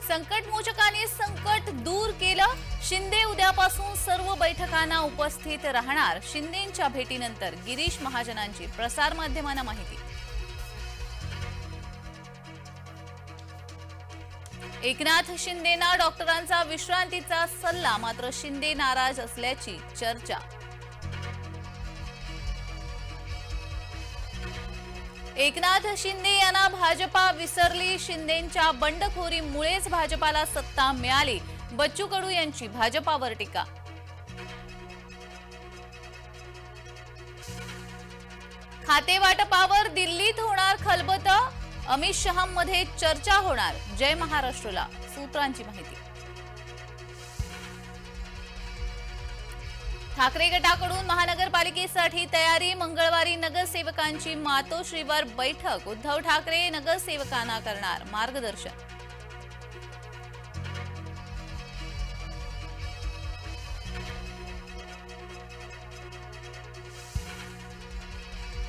संकटमोचकांनी संकट दूर केलं. शिंदे उद्यापासून सर्व बैठकांना उपस्थित राहणार. शिंदेंच्या भेटीनंतर गिरीश महाजनांची प्रसार माध्यमांना माहिती. एकनाथ शिंदेंना डॉक्टरांचा विश्रांतीचा सल्ला. मात्र शिंदे नाराज असल्याची चर्चा. एकनाथ शिंदे यांना भाजपा विसरली. शिंदेंच्या बंडखोरीमुळेच भाजपाला सत्ता मिळाली. बच्चू कडू यांची भाजपावर टीका. खातेवाटपावर दिल्लीत होणार खलबत. अमित शहांमध्ये चर्चा होणार. जय महाराष्ट्रला सूत्रांची माहिती. ठाकरे गटाकडून महानगरपालिकेसाठी तयारी. मंगळवारी नगरसेवकांची मातोश्रीवर बैठक. उद्धव ठाकरे नगरसेवकांना करणार मार्गदर्शन.